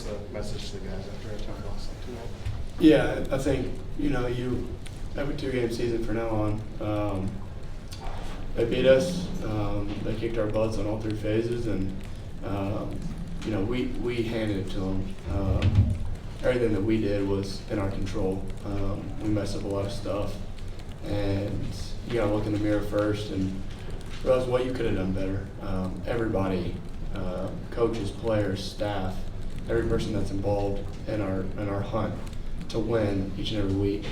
the message to the guys after a tough loss like tonight? Yeah, I think, every 2-game season from now on, they beat us, they kicked our butts on all 3 phases, and, we handed it to them. Everything that we did was in our control. We messed up a lot of stuff, and you gotta look in the mirror first and realize what you could have done better. Everybody, coaches, players, staff, every person that's involved in our hunt to win each and every week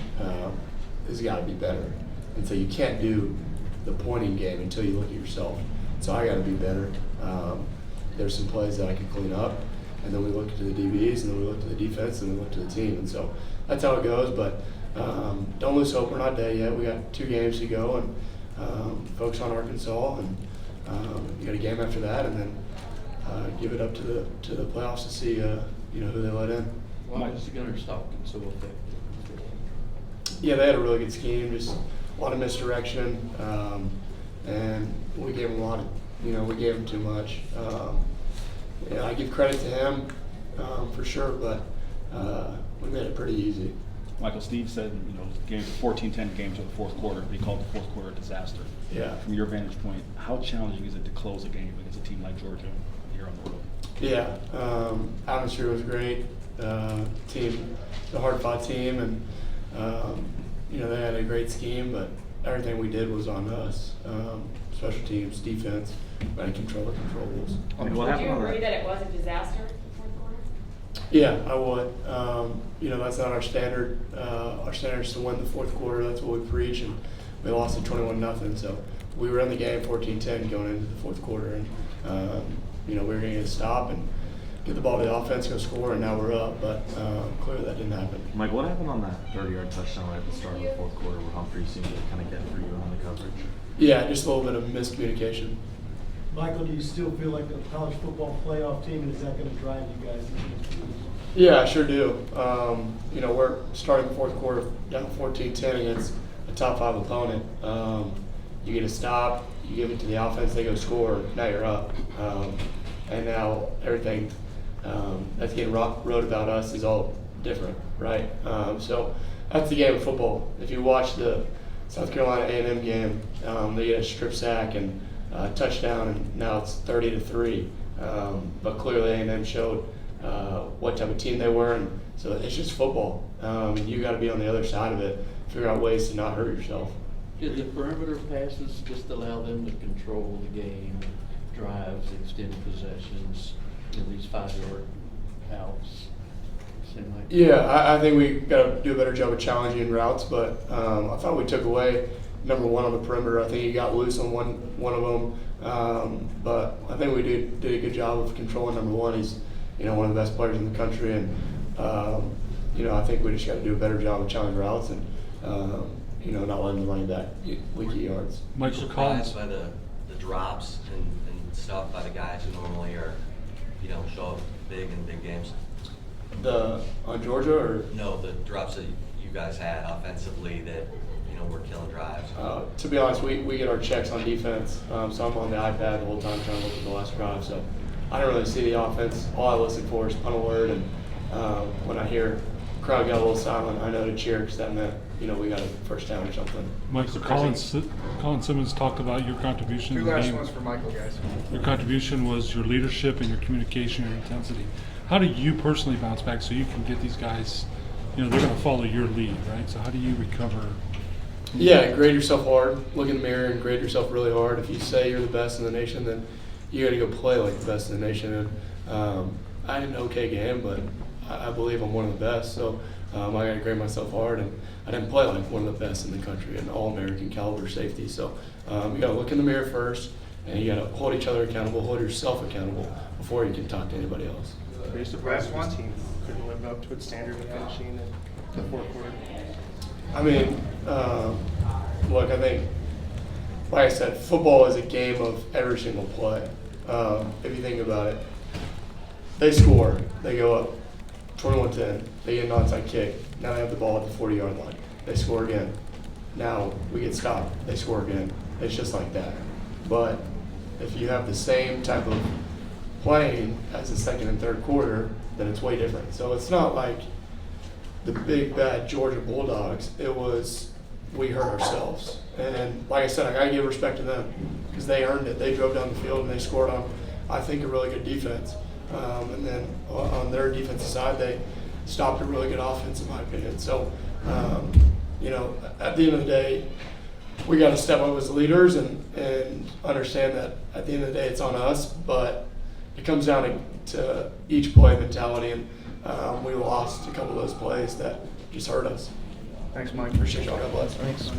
has got to be better. And so you can't do the pointing game until you look at yourself. So I got to be better. There's some plays that I can clean up, and then we look to the DBs, and then we look to the defense, and we look to the team. And so that's how it goes. But don't lose hope. We're not dead yet. We got 2 games to go, and focus on Arkansas, and you got a game after that, and then give it up to the playoffs to see who they let in. Why was the Gunner stocking so effective? Yeah, they had a really good scheme, just a lot of misdirection, and we gave them a lot of, we gave them too much. I give credit to him for sure, but we made it pretty easy. Michael, Steve said, 14-10 games in the fourth quarter, but he called the fourth quarter a disaster. Yeah. From your vantage point, how challenging is it to close a game against a team like Georgia here on the road? Yeah, atmosphere was great. Team, the hard-fought team, and they had a great scheme, but everything we did was on us. Special teams, defense, we had to control the controllables. Would you agree that it was a disaster in the fourth quarter? Yeah, I would. That's not our standard. Our standard is to win the fourth quarter. That's what we preach, and we lost at 21-0. So we were in the game 14-10 going into the fourth quarter, and we were going to get a stop and get the ball to the offense, go score, and now we're up. But clearly that didn't happen. Mike, what happened on that 30-yard touchdown right at the start of the fourth quarter where Humphrey seemed to kind of get through you on the coverage? Yeah, just a little bit of miscommunication. Michael, do you still feel like a college football playoff team, and is that going to drive you guys into the season? Yeah, I sure do. We're starting the fourth quarter down 14-10 against a top 5 opponent. You get a stop, you give it to the offense, they go score, now you're up. And now everything that's getting wrote about us is all different, right? So that's the game of football. If you watch the South Carolina A&M game, they get a strip sack and touchdown, and now it's 30-3. But clearly A&M showed what type of team they were, and so it's just football. And you got to be on the other side of it, figure out ways to not hurt yourself. Did the perimeter passes just allow them to control the game, drives, extended possessions, these 5-yard outs? Yeah, I think we got to do a better job of challenging routes, but I thought we took away number 1 on the perimeter. I think he got loose on one of them, but I think we did a good job of controlling number 1. He's one of the best players in the country, and I think we just got to do a better job of challenging routes and not letting the running back leaky yards. Michael surprised by the drops and stuff by the guys who normally are show up big in big games. On Georgia, or no, the drops that you guys had offensively that were killing drives. To be honest, we get our checks on defense, so I'm on the iPad the whole time trying to look at the last drive. So I don't really see the offense. All I listen for is punt alert, and when I hear the crowd got a little silent, I know to cheer because that meant we got a first down or something. Michael, Colin Simmons talked about your contribution. 2 last ones for Michael, guys. Your contribution was your leadership and your communication and intensity. How do you personally bounce back so you can get these guys, they're going to follow your lead, right? So how do you recover? Yeah, grade yourself hard. Look in the mirror and grade yourself really hard. If you say you're the best in the nation, then you got to go play like the best in the nation. And I had an okay game, but I believe I'm one of the best. So I got to grade myself hard, and I didn't play like one of the best in the country, an all-American caliber safety. So you got to look in the mirror first, and you got to hold each other accountable, hold yourself accountable before you can talk to anybody else. Are you surprised this team couldn't live up to its standard of finishing in the fourth quarter? I mean, look, I think, like I said, football is a game of every single play. If you think about it, they score, they go up 21-10, they get an onside kick, now they have the ball at the 40-yard line, they score again. Now we get stopped, they score again. It's just like that. But if you have the same type of playing as the second and third quarter, then it's way different. So it's not like the big bad Georgia Bulldogs. It was we hurt ourselves. And like I said, I gotta give respect to them because they earned it. They drove down the field and they scored on, I think, a really good defense. And then on their defensive side, they stopped a really good offense, in my opinion. So, you know, at the end of the day, we got to step up as leaders and understand that at the end of the day, it's on us. But it comes down to each play mentality, and we lost a couple of those plays that just hurt us. Thanks, Mike. Appreciate y'all. God bless. Thanks.